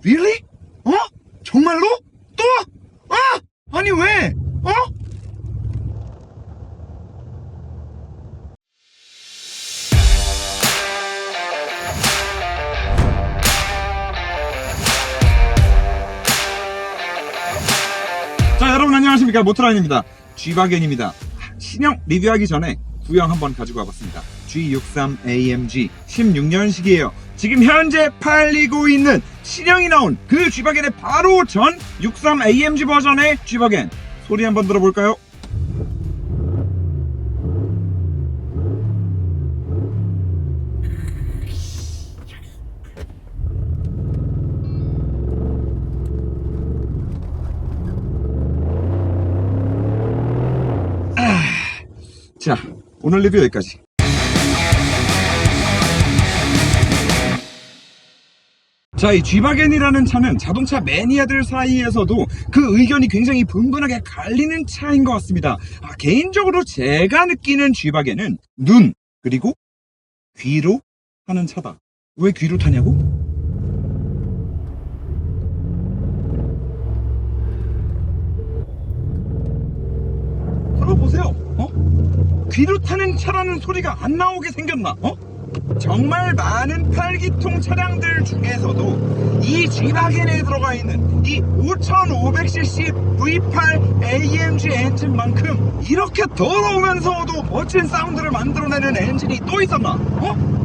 Really? 정말로? 또? 아니 왜? 자, 여러분 안녕하십니까, 모토라인입니다. G바겐입니다. 신형 리뷰하기 전에 구형 한번 가지고 와봤습니다. G63AMG 16년식이에요. 지금 현재 팔리고 있는 신형이 나온 그 G바겐의 바로 전 63AMG 버전의 G바겐 소리 한번 들어볼까요? 자, 오늘 리뷰 여기까지. 자, 이 G바겐이라는 차는 자동차 매니아들 사이에서도 그 의견이 굉장히 분분하게 갈리는 차인 것 같습니다. 개인적으로 제가 느끼는 G바겐은 눈, 그리고 귀로 타는 차다. 왜 귀로 타냐고? 들어보세요. 귀로 타는 차라는 소리가 안 나오게 생겼나? 정말 많은 8기통 차량들 중에서도 이 G바겐에 들어가 있는 이 5500cc V8 AMG 엔진만큼 이렇게 더러우면서도 멋진 사운드를 만들어내는 엔진이 또 있었나?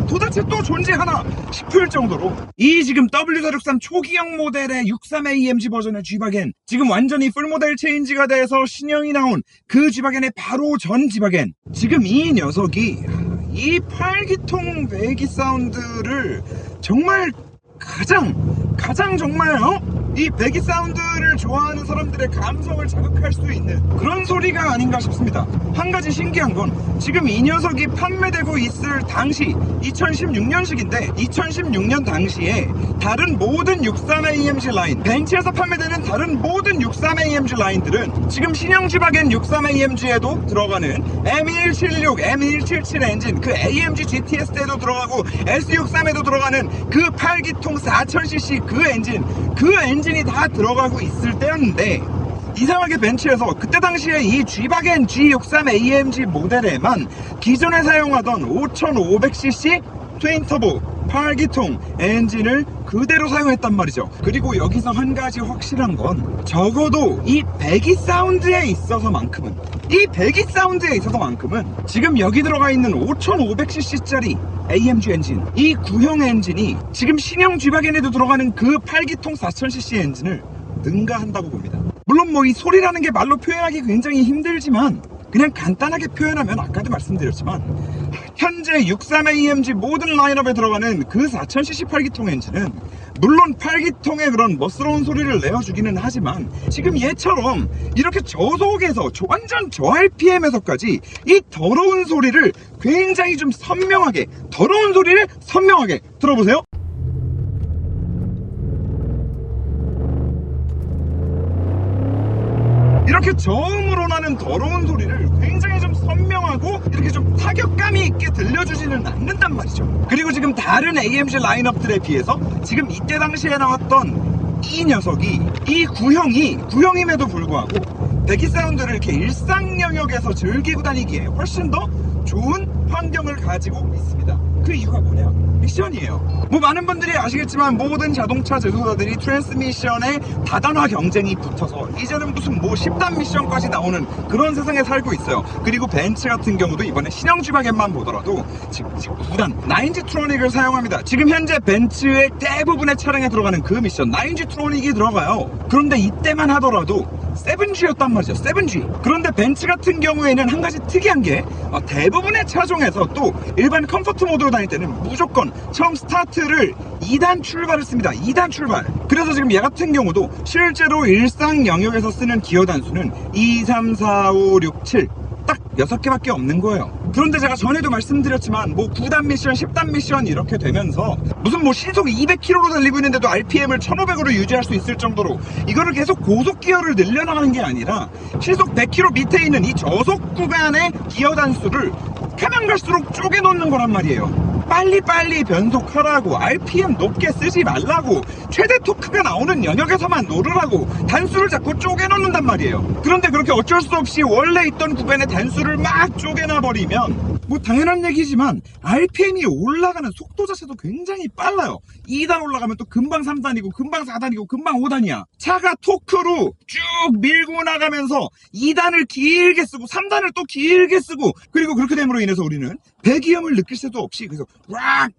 도대체 또 존재하나 싶을 정도로 이 지금 W463 초기형 모델의 63AMG 버전의 G바겐, 지금 완전히 풀모델 체인지가 돼서 신형이 나온 그 G바겐의 바로 전 G바겐, 지금 이 녀석이 이 8기통 배기 사운드를 정말 가장 정말 이 배기 사운드를 좋아하는 사람들의 감성을 자극할 수 있는 그런 소리가 아닌가 싶습니다. 한 가지 신기한 건 지금 이 녀석이 판매되고 있을 당시 2016년식인데 2016년 당시에 다른 모든 63AMG 라인, 벤츠에서 판매되는 다른 모든 63AMG 라인들은 지금 신형 G바겐 63AMG에도 들어가는 M176, M177 엔진, 그 AMG GTS에도 들어가고 S63에도 들어가는 그 8기통 4000cc 그 엔진이 다 들어가고 있을 때였는데, 이상하게 벤츠에서 그때 당시에 이 G바겐 G63AMG 모델에만 기존에 사용하던 5500cc 트윈터보 8기통 엔진을 그대로 사용했단 말이죠. 그리고 여기서 한 가지 확실한 건 적어도 이 배기 사운드에 있어서만큼은 지금 여기 들어가 있는 5500cc짜리 AMG 엔진, 이 구형 엔진이 지금 신형 G바겐에도 들어가는 그 8기통 4000cc 엔진을 능가한다고 봅니다. 물론 뭐 이 소리라는 게 말로 표현하기 굉장히 힘들지만 그냥 간단하게 표현하면 아까도 말씀드렸지만 현재 63AMG 모든 라인업에 들어가는 그 4000cc 8기통 엔진은 물론 8기통의 그런 멋스러운 소리를 내어주기는 하지만 지금 얘처럼 이렇게 저속에서 완전 저RPM에서까지 이 더러운 소리를 굉장히 좀 더러운 소리를 선명하게 들어보세요. 이렇게 저음으로 나는 더러운 소리를 굉장히 좀 선명하고 이렇게 좀 타격감이 있게 들려주지는 않는단 말이죠. 그리고 지금 다른 AMG 라인업들에 비해서 지금 이때 당시에 나왔던 이 녀석이, 이 구형임에도 불구하고 배기 사운드를 이렇게 일상 영역에서 즐기고 다니기에 훨씬 더 좋은 환경을 가지고 있습니다. 그 이유가 뭐냐? 미션이에요. 뭐 많은 분들이 아시겠지만 모든 자동차 제조사들이 트랜스미션에 다단화 경쟁이 붙어서 이제는 무슨 뭐 10단 미션까지 나오는 그런 세상에 살고 있어요. 그리고 벤츠 같은 경우도 이번에 신형 G바겐만 보더라도 지금 9단 9G 트로닉을 사용합니다. 지금 현재 벤츠의 대부분의 차량에 들어가는 그 미션 9G 트로닉이 들어가요. 그런데 이때만 하더라도 7G였단 말이죠. 7G. 그런데 벤츠 같은 경우에는 한 가지 특이한 게 대부분의 차종에서 또 일반 컴포트 모드로 다닐 때는 무조건 처음 스타트를 2단 출발을 씁니다. 2단 출발. 그래서 지금 얘 같은 경우도 실제로 일상 영역에서 쓰는 기어 단수는 2, 3, 4, 5, 6, 7 딱 6개밖에 없는 거예요. 그런데 제가 전에도 말씀드렸지만 뭐 9단 미션, 10단 미션 이렇게 되면서 무슨 뭐 시속 200km로 달리고 있는데도 RPM을 1500으로 유지할 수 있을 정도로 이거를 계속 고속 기어를 늘려나가는 게 아니라 시속 100km 밑에 있는 이 저속 구간의 기어 단수를 가면 갈수록 쪼개 놓는 거란 말이에요. 빨리빨리 변속하라고, RPM 높게 쓰지 말라고, 최대 토크가 나오는 영역에서만 노르라고 단수를 자꾸 쪼개놓는단 말이에요. 그런데 그렇게 어쩔 수 없이 원래 있던 구간의 단수를 막 쪼개놔버리면 뭐 당연한 얘기지만 RPM이 올라가는 속도 자체도 굉장히 빨라요. 2단 올라가면 또 금방 3단이고 금방 4단이고 금방 5단이야. 차가 토크로 쭉 밀고 나가면서 2단을 길게 쓰고 3단을 또 길게 쓰고, 그리고 그렇게 됨으로 인해서 우리는 배기음을 느낄 새도 없이 계속 락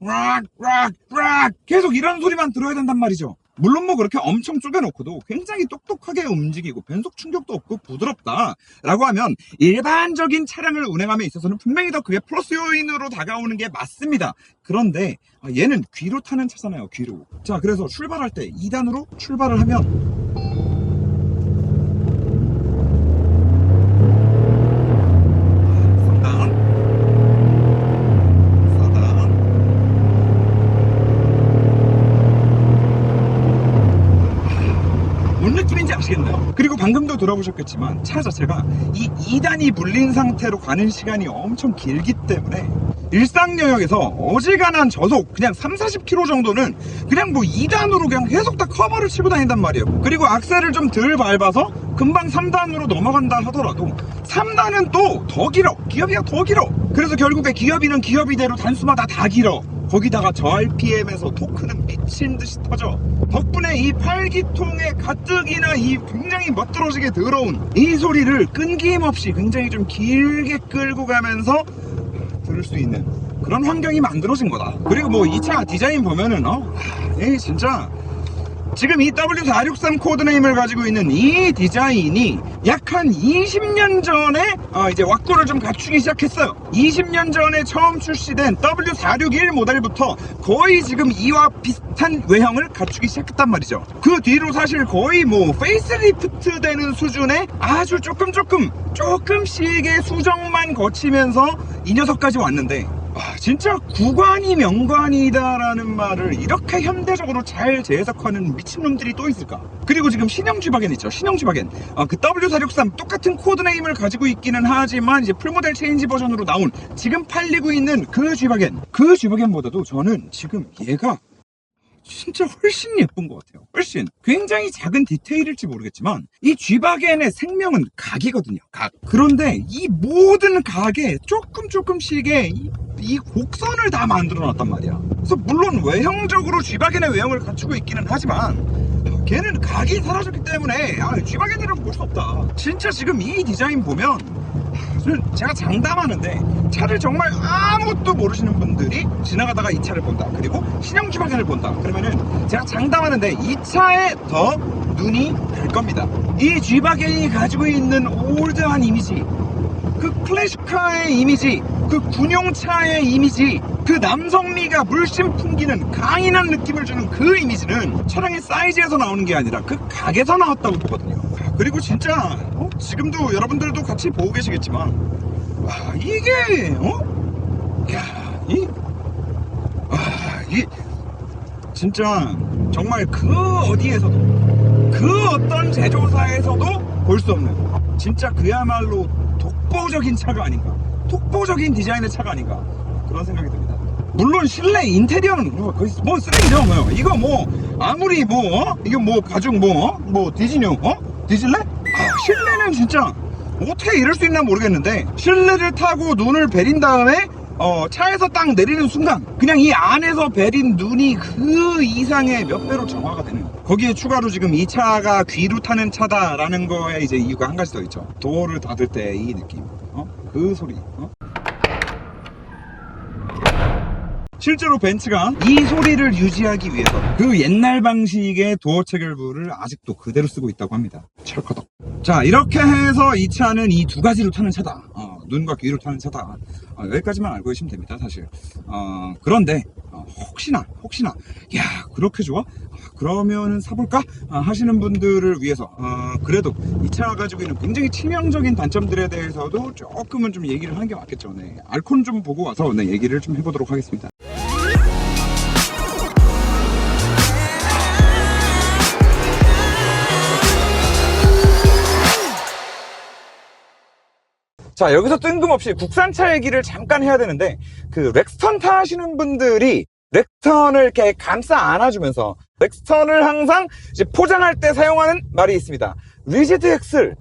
계속 이런 소리만 들어야 된단 말이죠. 물론 뭐 그렇게 엄청 쪼개놓고도 굉장히 똑똑하게 움직이고 변속 충격도 없고 부드럽다 라고 하면 일반적인 차량을 운행함에 있어서는 분명히 더 그게 플러스 요인으로 다가오는 게 맞습니다. 그런데 얘는 귀로 타는 차잖아요. 귀로. 자, 그래서 출발할 때 2단으로 출발을 하면 뭔 느낌인지 아시겠나요? 그리고 방금도 들어보셨겠지만 차 자체가 이 2단이 물린 상태로 가는 시간이 엄청 길기 때문에 일상 영역에서 어지간한 저속 그냥 3-40km 정도는 그냥 뭐 2단으로 그냥 계속 다 커버를 치고 다닌단 말이에요. 그리고 악셀을 좀 덜 밟아서 금방 3단으로 넘어간다 하더라도 3단은 또 더 길어. 기어비가 더 길어. 그래서 결국에 기어비는 기어비대로 단수마다 다 길어. 거기다가 저 RPM에서 토크는 미친듯이 터져. 덕분에 이 8기통의 가뜩이나 이 굉장히 멋들어지게 더러운 이 소리를 끊김없이 굉장히 좀 길게 끌고 가면서 들을 수 있는 그런 환경이 만들어진 거다. 그리고 뭐 이 차 디자인 보면은 진짜 지금 이 W463 코드네임을 가지고 있는 이 디자인이 약 한 20년 전에 이제 왁구를 좀 갖추기 시작했어요. 20년 전에 처음 출시된 W461 모델부터 거의 지금 이와 비슷한 외형을 갖추기 시작했단 말이죠. 그 뒤로 사실 거의 뭐 페이스리프트 되는 수준의 아주 조금씩의 수정만 거치면서 이 녀석까지 왔는데, 진짜 구관이 명관이다라는 말을 이렇게 현대적으로 잘 재해석하는 미친놈들이 또 있을까? 그리고 지금 신형 G바겐 있죠. 신형 G바겐. 그 W463 똑같은 코드네임을 가지고 있기는 하지만 이제 풀모델 체인지 버전으로 나온 지금 팔리고 있는 그 G바겐. 그 G바겐보다도 저는 지금 얘가 진짜 훨씬 예쁜 것 같아요. 훨씬. 굉장히 작은 디테일일지 모르겠지만 이 G바겐의 생명은 각이거든요. 각. 그런데 이 모든 각에 조금씩의 이 곡선을 다 만들어 놨단 말이야. 그래서 물론 외형적으로 G바겐의 외형을 갖추고 있기는 하지만 걔는 각이 사라졌기 때문에 G바겐이라고 볼 수 없다. 진짜 지금 이 디자인 보면 제가 장담하는데 차를 정말 아무것도 모르시는 분들이 지나가다가 이 차를 본다, 그리고 신형 G바겐을 본다, 그러면은 제가 장담하는데 이 차에 더 눈이 갈 겁니다. 이 G바겐이 가지고 있는 올드한 이미지, 그 클래식카의 이미지, 그 군용차의 이미지, 그 남성미가 물씬 풍기는 강인한 느낌을 주는 그 이미지는 차량의 사이즈에서 나오는 게 아니라 그 각에서 나왔다고 보거든요. 그리고 진짜 지금도 여러분들도 같이 보고 계시겠지만 이게 이 진짜 정말 그 어디에서도 그 어떤 제조사에서도 볼 수 없는 진짜 그야말로 독보적인 차가 아닌가, 독보적인 디자인의 차가 아닌가, 그런 생각이 듭니다. 물론 실내 인테리어는 거의 뭐 쓰레기죠. 이거 뭐 아무리 이게 뭐 가죽 뭐 디즈뉴 디질래? 실내는 진짜 어떻게 이럴 수 있나 모르겠는데, 실내를 타고 눈을 베린 다음에 차에서 딱 내리는 순간 그냥 이 안에서 베린 눈이 그 이상의 몇 배로 정화가 되는, 거기에 추가로 지금 이 차가 귀로 타는 차다라는 거에 이제 이유가 한 가지 더 있죠. 도어를 닫을 때 이 느낌, 그 소리. 실제로 벤츠가 이 소리를 유지하기 위해서 그 옛날 방식의 도어 체결부를 아직도 그대로 쓰고 있다고 합니다. 철커덕. 자, 이렇게 해서 이 차는 이 두 가지로 타는 차다. 눈과 귀로 타는 차다. 여기까지만 알고 계시면 됩니다, 사실. 그런데 혹시나 야, 그렇게 좋아? 그러면은 사볼까? 하시는 분들을 위해서 그래도 이 차가 가지고 있는 굉장히 치명적인 단점들에 대해서도 조금은 좀 얘기를 하는 게 맞겠죠. 네. 알콘 좀 보고 와서 얘기를 좀 해보도록 하겠습니다. 자, 여기서 뜬금없이 국산차 얘기를 잠깐 해야 되는데, 그 렉스턴 타시는 분들이 렉스턴을 이렇게 감싸 안아주면서 렉스턴을 항상 이제 포장할 때 사용하는 말이 있습니다. 리지드 엑셀.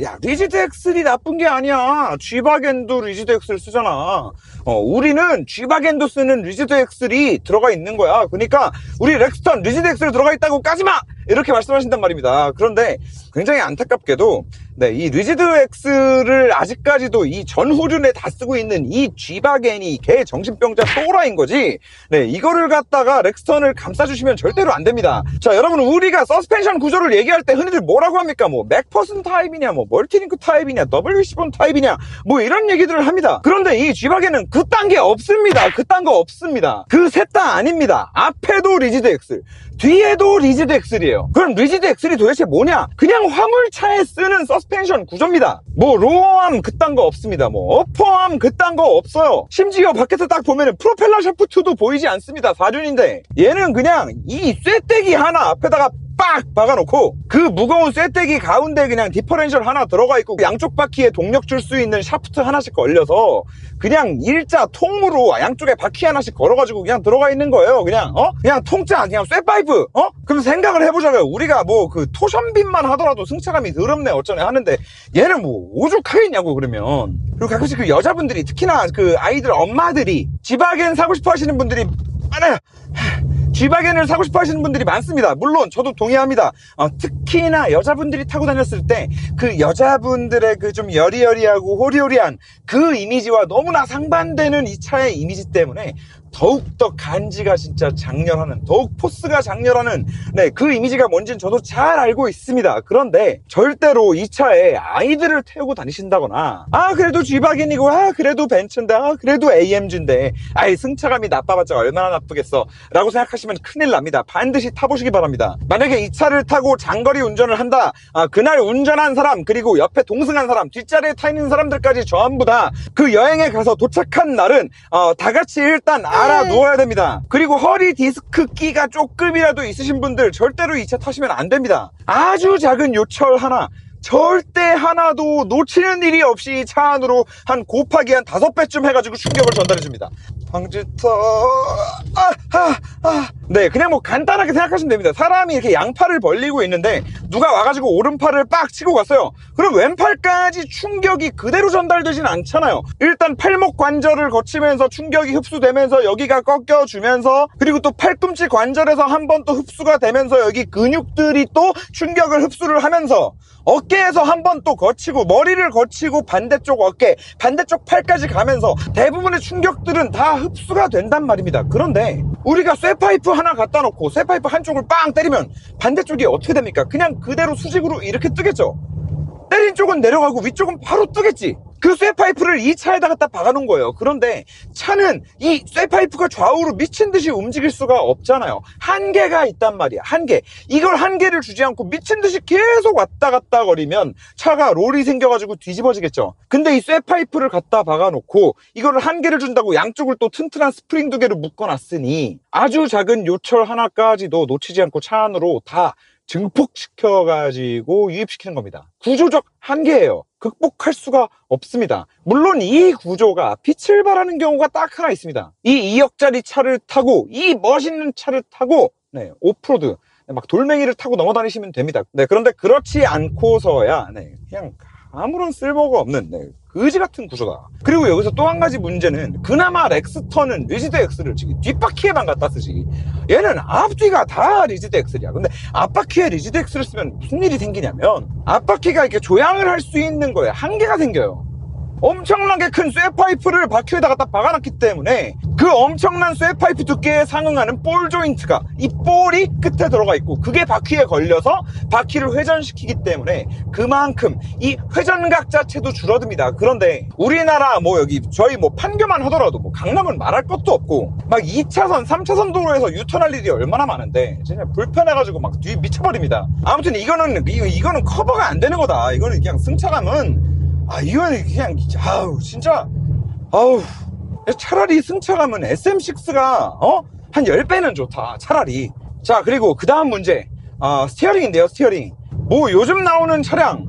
야, 리지드 엑셀이 나쁜 게 아니야. G바겐도 리지드 엑셀 쓰잖아. 우리는 G바겐도 쓰는 리지드 엑셀이 들어가 있는 거야. 그러니까 우리 렉스턴 리지드 엑셀 들어가 있다고 까지 마! 이렇게 말씀하신단 말입니다. 그런데 굉장히 안타깝게도 네, 이 리지드 엑스를 아직까지도 이 전후륜에 다 쓰고 있는 이 G바겐이 개 정신병자 또라이인 거지. 네, 이거를 갖다가 렉스턴을 감싸주시면 절대로 안 됩니다. 자, 여러분, 우리가 서스펜션 구조를 얘기할 때 흔히들 뭐라고 합니까? 뭐 맥퍼슨 타입이냐, 뭐 멀티링크 타입이냐, WC1 타입이냐, 뭐 이런 얘기들을 합니다. 그런데 이 G바겐은 그딴 게 없습니다. 그딴 거 없습니다. 그 셋 다 아닙니다. 앞에도 리지드 엑셀, 뒤에도 리지드 엑셀이에요. 그럼 리지드 엑셀이 도대체 뭐냐? 그냥 화물차에 쓰는 서스펜션 구조입니다. 뭐 로어암 그딴 거 없습니다. 뭐 어퍼암 그딴 거 없어요. 심지어 밖에서 딱 보면은 프로펠러 샤프트도 보이지 않습니다. 4륜인데 얘는 그냥 이 쇠떼기 하나 앞에다가 빡 박아놓고 그 무거운 쇠떼기 가운데 그냥 디퍼렌셜 하나 들어가 있고 양쪽 바퀴에 동력 줄 수 있는 샤프트 하나씩 걸려서 그냥 일자 통으로 양쪽에 바퀴 하나씩 걸어가지고 그냥 들어가 있는 거예요. 그냥 통짜 그냥 쇠파이프. 그럼 생각을 해보자고요. 우리가 뭐 그 토션빔만 하더라도 승차감이 더럽네 어쩌네 하는데 얘는 뭐 오죽하겠냐고. 그러면 그리고 가끔씩 그 여자분들이 특히나 그 아이들 엄마들이 G바겐 사고 싶어 하시는 분들이 많아요. G바겐을 사고 싶어 하시는 분들이 많습니다. 물론 저도 동의합니다. 특히나 여자분들이 타고 다녔을 때 그 여자분들의 그 좀 여리여리하고 호리호리한 그 이미지와 너무나 상반되는 이 차의 이미지 때문에 더욱더 간지가 진짜 장렬하는, 더욱 포스가 장렬하는 네, 그 이미지가 뭔지는 저도 잘 알고 있습니다. 그런데 절대로 이 차에 아이들을 태우고 다니신다거나 그래도 G바겐이고 그래도 벤츠인데 그래도 AMG인데 승차감이 나빠봤자 얼마나 나쁘겠어 라고 생각하시면 큰일 납니다. 반드시 타보시기 바랍니다. 만약에 이 차를 타고 장거리 운전을 한다, 그날 운전한 사람 그리고 옆에 동승한 사람 뒷자리에 타 있는 사람들까지 전부 다 그 여행에 가서 도착한 날은 다 같이 일단 알아 누워야 됩니다. 그리고 허리 디스크 끼가 조금이라도 있으신 분들 절대로 이 차 타시면 안 됩니다. 아주 작은 요철 하나 절대 하나도 놓치는 일이 없이 차 안으로 곱하기 한 5배쯤 해가지고 충격을 전달해줍니다. 방지턱 네, 그냥 뭐 간단하게 생각하시면 됩니다. 사람이 이렇게 양팔을 벌리고 있는데 누가 와가지고 오른팔을 빡 치고 갔어요. 그럼 왼팔까지 충격이 그대로 전달되진 않잖아요. 일단 팔목 관절을 거치면서 충격이 흡수되면서 여기가 꺾여주면서 그리고 또 팔꿈치 관절에서 한 번 또 흡수가 되면서 여기 근육들이 또 충격을 흡수를 하면서 어깨에서 한 번 또 거치고 머리를 거치고 반대쪽 어깨, 반대쪽 팔까지 가면서 대부분의 충격들은 다 흡수가 된단 말입니다. 그런데 우리가 쇠파이프 하나 갖다 놓고 쇠파이프 한쪽을 빵 때리면 반대쪽이 어떻게 됩니까? 그냥 그대로 수직으로 이렇게 뜨겠죠. 때린 쪽은 내려가고 위쪽은 바로 뜨겠지. 그 쇠파이프를 이 차에다 갖다 박아놓은 거예요. 그런데 차는 이 쇠파이프가 좌우로 미친 듯이 움직일 수가 없잖아요. 한계가 있단 말이야. 한계. 이걸 한계를 주지 않고 미친 듯이 계속 왔다 갔다 거리면 차가 롤이 생겨가지고 뒤집어지겠죠. 근데 이 쇠파이프를 갖다 박아놓고 이거를 한계를 준다고 양쪽을 또 튼튼한 스프링 2개로 묶어놨으니 아주 작은 요철 하나까지도 놓치지 않고 차 안으로 다 증폭시켜가지고 유입시키는 겁니다. 구조적 한계예요. 극복할 수가 없습니다. 물론 이 구조가 빛을 발하는 경우가 딱 하나 있습니다. 이 2억짜리 차를 타고 이 멋있는 차를 타고 오프로드 막 돌멩이를 타고 넘어다니시면 됩니다. 그런데 그렇지 않고서야 그냥 아무런 쓸모가 없는 거지 같은 구조다. 그리고 여기서 또 한 가지 문제는 그나마 렉스턴은 리지드 엑셀을 지금 뒷바퀴에만 갖다 쓰지 얘는 앞뒤가 다 리지드 엑셀이야. 근데 앞바퀴에 리지드 엑셀을 쓰면 무슨 일이 생기냐면 앞바퀴가 이렇게 조향을 할 수 있는 거에 한계가 생겨요. 엄청나게 큰 쇠파이프를 바퀴에다 갖다 박아놨기 때문에 그 엄청난 쇠파이프 두께에 상응하는 볼 조인트가 이 볼이 끝에 들어가 있고 그게 바퀴에 걸려서 바퀴를 회전시키기 때문에 그만큼 이 회전각 자체도 줄어듭니다. 그런데 우리나라 여기 저희 판교만 하더라도 강남은 말할 것도 없고 막 2차선 3차선 도로에서 유턴할 일이 얼마나 많은데 진짜 불편해가지고 막 뒤 미쳐버립니다. 아무튼 이거는 커버가 안 되는 거다. 이거는 그냥 승차감은 이거는 그냥 진짜 차라리 승차감은 SM6가 한 10배는 좋다 차라리. 자, 그리고 그 다음 문제 스티어링인데요. 스티어링 요즘 나오는 차량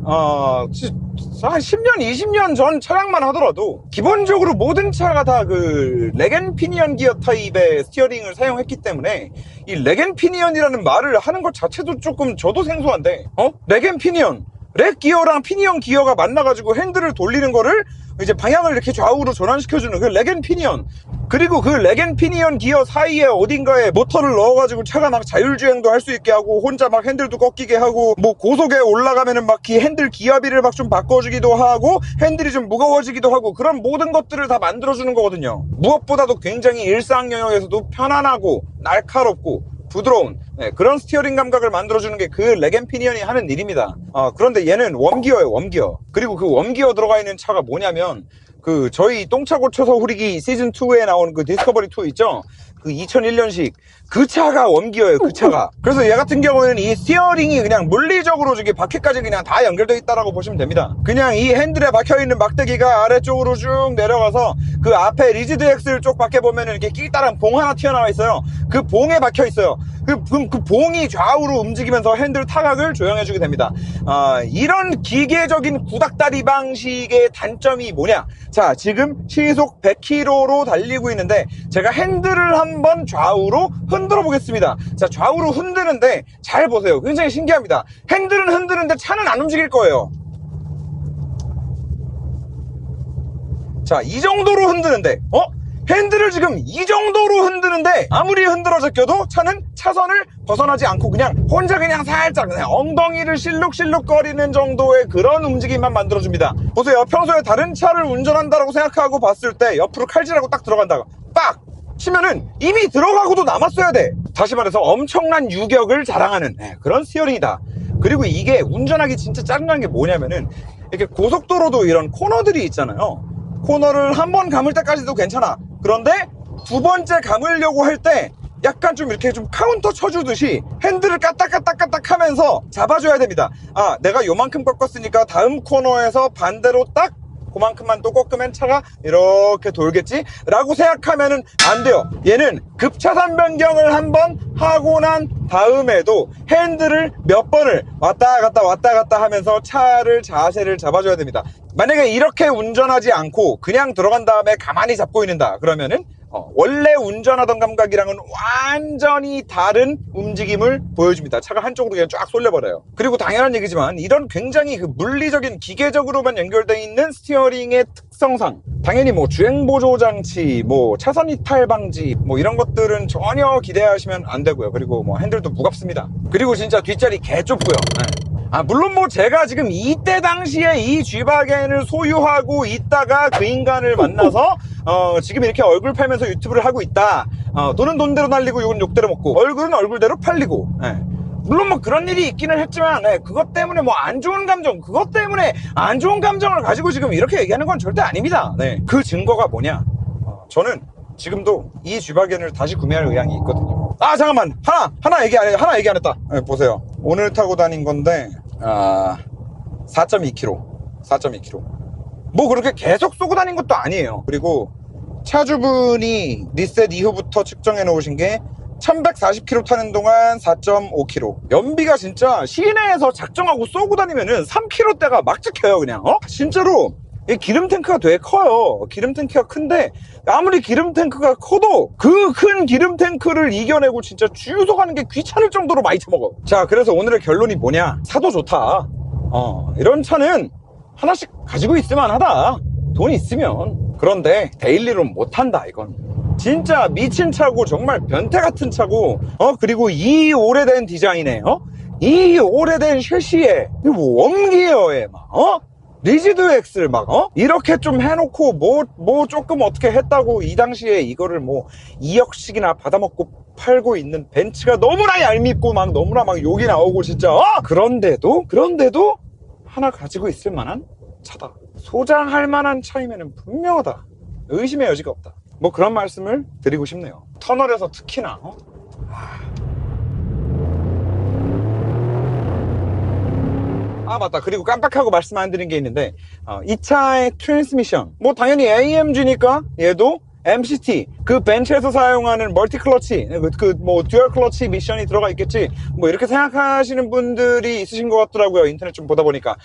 한 10년, 20년 전 차량만 하더라도 기본적으로 모든 차가 다 그 렉앤피니언 기어 타입의 스티어링을 사용했기 때문에 이 렉앤피니언이라는 말을 하는 것 자체도 조금 저도 생소한데, 렉앤피니언, 렉 기어랑 피니언 기어가 만나가지고 핸들을 돌리는 거를 이제 방향을 이렇게 좌우로 전환시켜주는 그 렉앤피니언. 그리고 그 렉앤피니언 기어 사이에 어딘가에 모터를 넣어가지고 차가 막 자율주행도 할 수 있게 하고 혼자 막 핸들도 꺾이게 하고 뭐 고속에 올라가면은 막 핸들 기압비를 막 좀 바꿔주기도 하고 핸들이 좀 무거워지기도 하고 그런 모든 것들을 다 만들어주는 거거든요. 무엇보다도 굉장히 일상 영역에서도 편안하고 날카롭고 부드러운 그런 스티어링 감각을 만들어주는 게 그 렉앤피니언이 하는 일입니다. 그런데 얘는 웜기어예요, 웜기어. 그리고 그 웜기어 들어가 있는 차가 뭐냐면 그 저희 똥차 고쳐서 후리기 시즌2에 나온 그 디스커버리2 있죠? 그 2001년식 그 차가 웜기어예요, 그 차가. 그래서 얘 같은 경우에는 이 스티어링이 그냥 물리적으로 저기 바퀴까지 그냥 다 연결되어 있다라고 보시면 됩니다. 그냥 이 핸들에 박혀있는 막대기가 아래쪽으로 쭉 내려가서 그 앞에 리지드 엑셀 쪽 밖에 보면은 이렇게 끼다란 봉 하나 튀어나와 있어요. 그 봉에 박혀 있어요. 그 봉이 좌우로 움직이면서 핸들 타각을 조정해주게 됩니다. 이런 기계적인 구닥다리 방식의 단점이 뭐냐? 자, 지금 시속 100km로 달리고 있는데 제가 핸들을 한번 좌우로 흔들어 보겠습니다. 자, 좌우로 흔드는데 잘 보세요. 굉장히 신기합니다. 핸들은 흔드는데 차는 안 움직일 거예요. 자, 이 정도로 흔드는데 핸들을 지금 이 정도로 흔드는데 아무리 흔들어 제껴도 차는 차선을 벗어나지 않고 그냥 혼자 그냥 살짝 그냥 엉덩이를 실룩실룩 거리는 정도의 그런 움직임만 만들어줍니다. 보세요. 평소에 다른 차를 운전한다고 생각하고 봤을 때 옆으로 칼질하고 딱 들어간다가 빡! 치면은 이미 들어가고도 남았어야 돼. 다시 말해서 엄청난 유격을 자랑하는 그런 스티어링이다. 그리고 이게 운전하기 진짜 짜증나는 게 뭐냐면은 이렇게 고속도로도 이런 코너들이 있잖아요. 코너를 한 번 감을 때까지도 괜찮아. 그런데 두 번째 감으려고 할 때 약간 좀 이렇게 좀 카운터 쳐주듯이 핸들을 까딱까딱까딱 하면서 잡아줘야 됩니다. 내가 요만큼 꺾었으니까 다음 코너에서 반대로 딱 그만큼만 또 꺾으면 차가 이렇게 돌겠지? 라고 생각하면은 안 돼요. 얘는 급차선 변경을 한번 하고 난 다음에도 핸들을 몇 번을 왔다 갔다 하면서 차를 자세를 잡아줘야 됩니다. 만약에 이렇게 운전하지 않고 그냥 들어간 다음에 가만히 잡고 있는다 그러면은 원래 운전하던 감각이랑은 완전히 다른 움직임을 보여줍니다. 차가 한쪽으로 그냥 쫙 쏠려버려요. 그리고 당연한 얘기지만 이런 굉장히 그 물리적인 기계적으로만 연결되어 있는 스티어링의 특성상 당연히 뭐 주행보조 장치, 뭐 차선 이탈 방지 뭐 이런 것들은 전혀 기대하시면 안 되고요. 그리고 뭐 핸들도 무겁습니다. 그리고 진짜 뒷자리 개 좁고요. 물론 뭐 제가 지금 이때 당시에 이 G바겐을 소유하고 있다가 그 인간을 만나서 지금 이렇게 얼굴 팔면서 유튜브를 하고 있다. 돈은 돈대로 날리고 욕은 욕대로 먹고 얼굴은 얼굴대로 팔리고. 물론 뭐 그런 일이 있기는 했지만 그것 때문에 뭐 안 좋은 감정, 그것 때문에 안 좋은 감정을 가지고 지금 이렇게 얘기하는 건 절대 아닙니다. 그 증거가 뭐냐? 저는 지금도 이 G바겐을 다시 구매할 의향이 있거든요. 잠깐만, 하나 얘기 안 했다. 보세요. 오늘 타고 다닌 건데 4.2km 뭐 그렇게 계속 쏘고 다닌 것도 아니에요. 그리고 차주분이 리셋 이후부터 측정해 놓으신 게 1140km 타는 동안 4.5km. 연비가 진짜 시내에서 작정하고 쏘고 다니면은 3km대가 막 찍혀요 그냥. 진짜로 이 기름 탱크가 되게 커요. 기름 탱크가 큰데 아무리 기름 탱크가 커도 그 큰 기름 탱크를 이겨내고 진짜 주유소 가는 게 귀찮을 정도로 많이 처먹어. 자, 그래서 오늘의 결론이 뭐냐? 사도 좋다. 이런 차는 하나씩 가지고 있을만 하다. 돈 있으면. 그런데 데일리로는 못한다 이건. 진짜 미친 차고 정말 변태 같은 차고 그리고 이 오래된 디자인에 이 오래된 쉐시에 뭐 웜기어에 막 리지드 엑셀 막 이렇게 좀 해놓고 뭐 조금 어떻게 했다고 이 당시에 이거를 뭐 2억씩이나 받아먹고 팔고 있는 벤츠가 너무나 얄밉고 막 너무나 막 욕이 나오고 진짜 그런데도 하나 가지고 있을 만한 차다. 소장할 만한 차이면은 분명하다. 의심의 여지가 없다. 뭐 그런 말씀을 드리고 싶네요. 터널에서 특히나 맞다. 그리고 깜빡하고 말씀 안 드린 게 있는데 이 차의 트랜스미션 뭐 당연히 AMG니까 얘도 MCT 그 벤츠에서 사용하는 멀티 클러치 뭐 듀얼 클러치 미션이 들어가 있겠지 뭐 이렇게 생각하시는 분들이 있으신 것 같더라고요. 인터넷 좀 보다 보니까.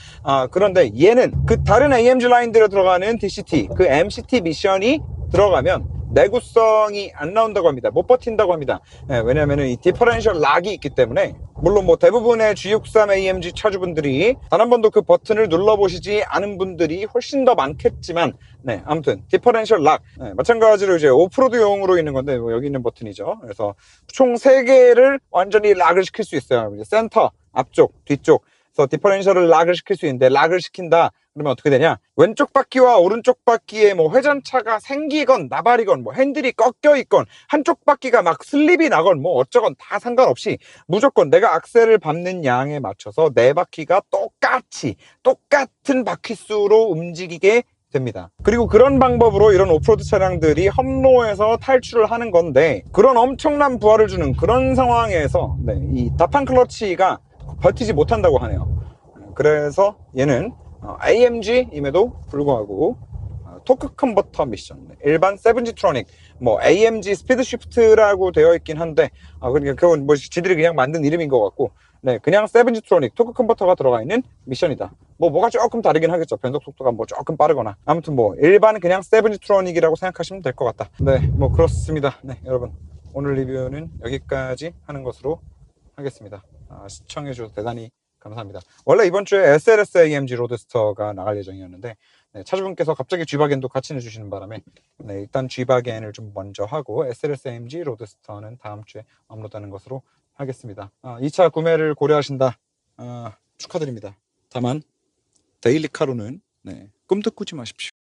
그런데 얘는 그 다른 AMG 라인들에 들어가는 DCT 그 MCT 미션이 들어가면 내구성이 안 나온다고 합니다. 못 버틴다고 합니다. 왜냐하면 이 디퍼런셜 락이 있기 때문에. 물론 뭐 대부분의 G63 AMG 차주분들이 단 한 번도 그 버튼을 눌러보시지 않은 분들이 훨씬 더 많겠지만, 네, 아무튼 디퍼런셜 락, 마찬가지로 이제 오프로드용으로 있는 건데 뭐 여기 있는 버튼이죠. 그래서 총 3개를 완전히 락을 시킬 수 있어요. 이제 센터, 앞쪽, 뒤쪽. 그래서 디퍼런셜을 락을 시킬 수 있는데 락을 시킨다 그러면 어떻게 되냐, 왼쪽 바퀴와 오른쪽 바퀴에 뭐 회전차가 생기건 나발이건 뭐 핸들이 꺾여 있건 한쪽 바퀴가 막 슬립이 나건 뭐 어쩌건 다 상관없이 무조건 내가 악셀을 밟는 양에 맞춰서 네 바퀴가 똑같은 바퀴수로 움직이게 됩니다. 그리고 그런 방법으로 이런 오프로드 차량들이 험로에서 탈출을 하는 건데, 그런 엄청난 부하를 주는 그런 상황에서 이 다판 클러치가 버티지 못한다고 하네요. 그래서 얘는 AMG임에도 불구하고 토크 컨버터 미션, 일반 세븐지트로닉, 뭐 AMG 스피드 쉬프트라고 되어 있긴 한데 그러니까 그건 뭐 지들이 그냥 만든 이름인 것 같고, 그냥 세븐지트로닉 토크 컨버터가 들어가 있는 미션이다. 뭐가 조금 다르긴 하겠죠. 변속 속도가 뭐 조금 빠르거나. 아무튼 뭐 일반 그냥 세븐지트로닉이라고 생각하시면 될 것 같다. 뭐 그렇습니다. 여러분, 오늘 리뷰는 여기까지 하는 것으로 하겠습니다. 시청해 주셔서 대단히 감사합니다. 원래 이번 주에 SLS AMG 로드스터가 나갈 예정이었는데 차주분께서 갑자기 G바겐도 같이 내주시는 바람에 일단 G바겐을 좀 먼저 하고 SLS AMG 로드스터는 다음 주에 업로드하는 것으로 하겠습니다. 이 차 구매를 고려하신다, 축하드립니다. 다만 데일리카로는 꿈도 꾸지 마십시오.